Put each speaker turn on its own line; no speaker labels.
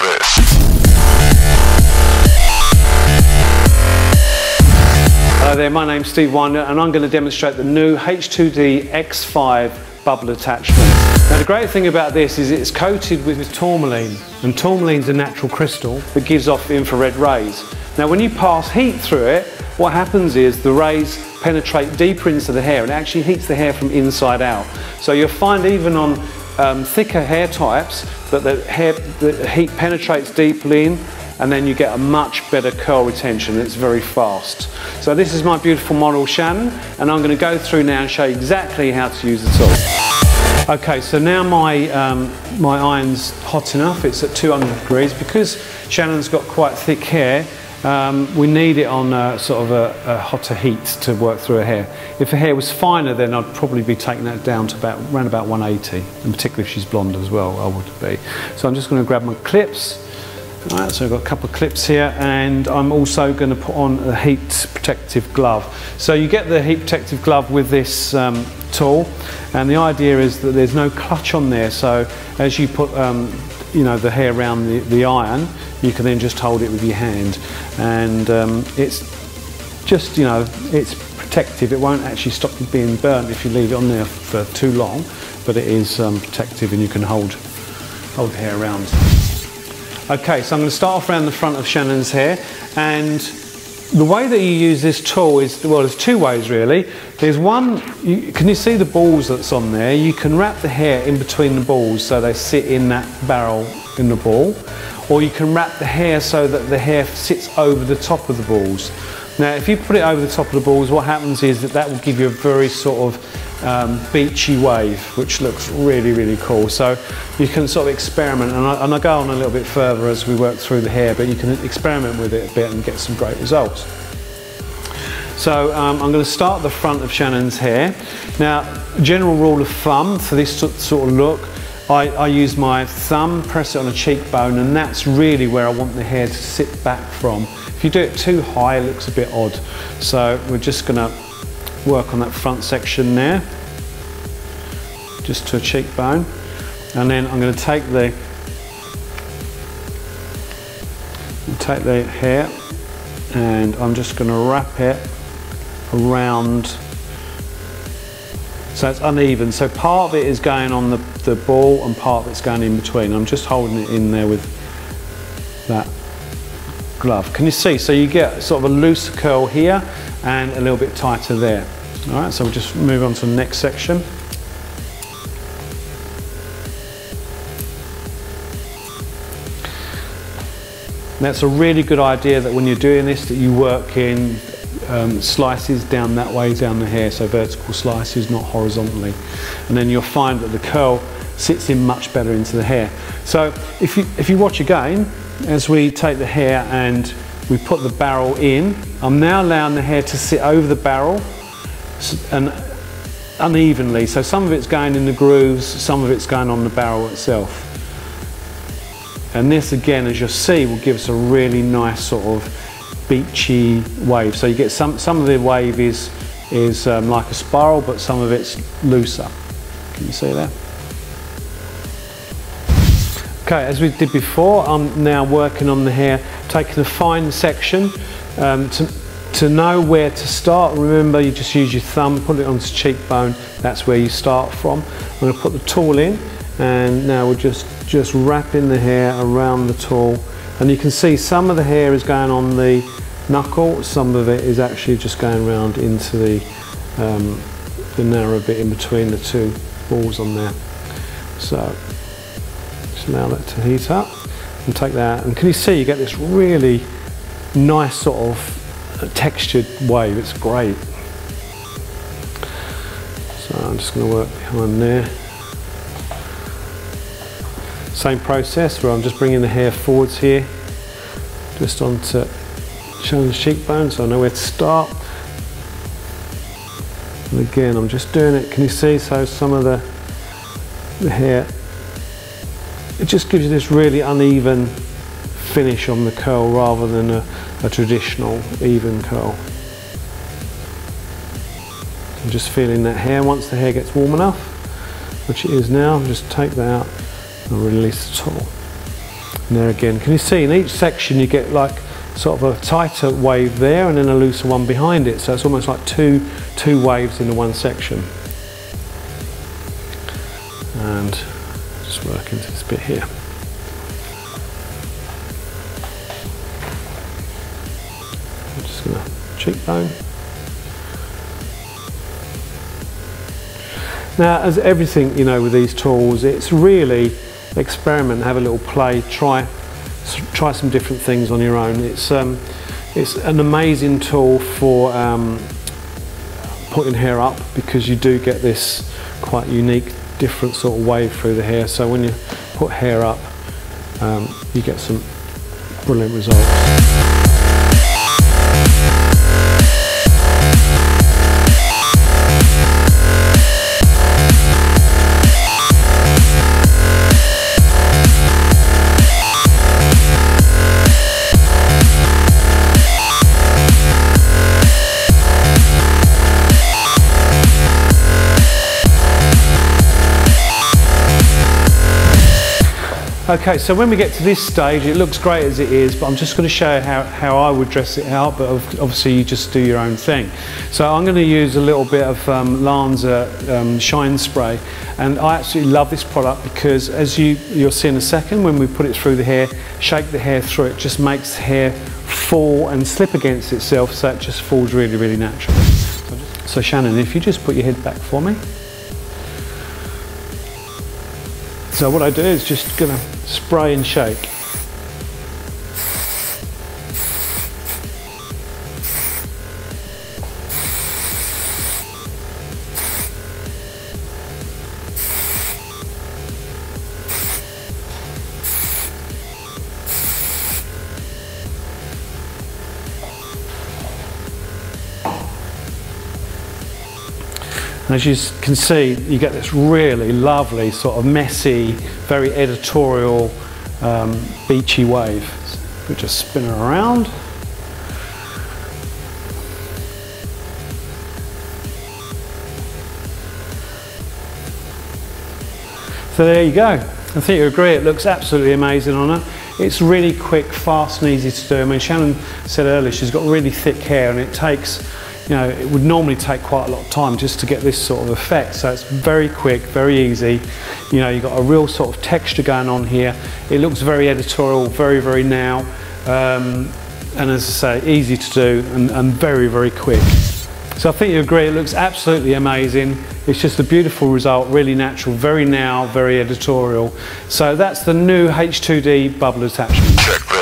this.
Hello there, my name's Steve Winder and I'm going to demonstrate the new H2D X5 Bubble Attachment. Now the great thing about this is it's coated with tourmaline, and tourmaline's a natural crystal that gives off infrared rays. Now when you pass heat through it, what happens is the rays penetrate deeper into the hair and it actually heats the hair from inside out. So you'll find even on thicker hair types that the heat penetrates deeply in, and then you get a much better curl retention. It's very fast. So this is my beautiful model Shannon, and I'm going to go through now and show you exactly how to use the tool. Okay, so now my iron's hot enough. It's at 200 degrees. Because Shannon's got quite thick hair, we need it on sort of a hotter heat to work through her hair. If her hair was finer, then I'd probably be taking that down to around about 180, and particularly if she's blonde as well, I would be. So I'm just going to grab my clips. Alright, so I've got a couple of clips here, and I'm also going to put on a heat protective glove. So you get the heat protective glove with this tool, and the idea is that there's no clutch on there, so as you put you know, the hair around the iron, you can then just hold it with your hand, and it's just, you know, it's protective. It won't actually stop you being burnt if you leave it on there for too long, but it is protective, and you can hold the hair around. Okay, so I'm going to start off around the front of Shannon's hair, and the way that you use this tool is, well, there's two ways really. There's one, can you see the balls that's on there? You can wrap the hair in between the balls so they sit in that barrel in the ball, or you can wrap the hair so that the hair sits over the top of the balls. Now if you put it over the top of the balls, what happens is that will give you a very sort of beachy wave, which looks really, really cool. So you can sort of experiment, and I go on a little bit further as we work through the hair, but you can experiment with it a bit and get some great results. So I'm going to start the front of Shannon's hair. Now, general rule of thumb for this sort of look, I use my thumb, press it on a cheekbone, and that's really where I want the hair to sit back from. If you do it too high, it looks a bit odd. So we're just going to work on that front section there, just to a cheekbone, and then I'm going to take the hair and I'm just going to wrap it around so it's uneven. So part of it is going on the ball and part of it's going in between. I'm just holding it in there with that glove. Can you see? So you get sort of a loose curl here and a little bit tighter there. Alright, so we'll just move on to the next section. That's a really good idea that when you're doing this, that you work in slices down that way down the hair, so vertical slices, not horizontally, and then you'll find that the curl sits in much better into the hair. So if you watch again, as we take the hair and we put the barrel in, I'm now allowing the hair to sit over the barrel and unevenly, so some of it's going in the grooves, some of it's going on the barrel itself. And this again, as you'll see, will give us a really nice sort of beachy wave. So you get some of the wave is like a spiral, but some of it's looser. Can you see that? Okay, as we did before, I'm now working on the hair, taking a fine section. To know where to start, remember you just use your thumb, put it onto cheekbone, that's where you start from. I'm going to put the tool in, and now we're just wrapping the hair around the tool, and you can see some of the hair is going on the knuckle, some of it is actually just going around into the narrow bit in between the two balls on there. So just allow that to heat up and take that, and can you see you get this really nice sort of textured wave. It's great. So I'm just going to work behind there. Same process where I'm just bringing the hair forwards here, just onto Shannon's cheekbone, so I know where to start. And again, I'm just doing it. Can you see? So some of the hair, it just gives you this really uneven finish on the curl rather than a traditional even curl. I'm just feeling that hair. Once the hair gets warm enough, which it is now, just take that out and release the tool. And there again, can you see in each section you get like sort of a tighter wave there and then a looser one behind it, so it's almost like two waves in the one section. And just work into this bit here. I'm just going to cheekbone. Now, as everything, you know, with these tools, it's really experiment, have a little play, try some different things on your own. It's an amazing tool for putting hair up, because you do get this quite unique, different sort of wave through the hair. So when you put hair up, you get some brilliant results. Okay, so when we get to this stage, it looks great as it is, but I'm just going to show you how I would dress it out, but obviously you just do your own thing. So I'm going to use a little bit of Lanza Shine Spray, and I absolutely love this product because, as you'll see in a second, when we put it through the hair, shake the hair through, it just makes hair fall and slip against itself, so it just falls really, really naturally. So Shannon, if you just put your head back for me. So what I do is just going to spray and shake. And as you can see, you get this really lovely, sort of messy, very editorial, beachy wave. We just spin it around. So there you go. I think you agree, it looks absolutely amazing on her. It's really quick, fast and easy to do. I mean, Shannon said earlier she's got really thick hair, and it takes, you know, it would normally take quite a lot of time just to get this sort of effect. So it's very quick, very easy. You know, you've got a real sort of texture going on here. It looks very editorial, very, very now. And as I say, easy to do and very, very quick. So I think you agree, it looks absolutely amazing. It's just a beautiful result, really natural, very now, very editorial. So that's the new H2D Bubble Attachment.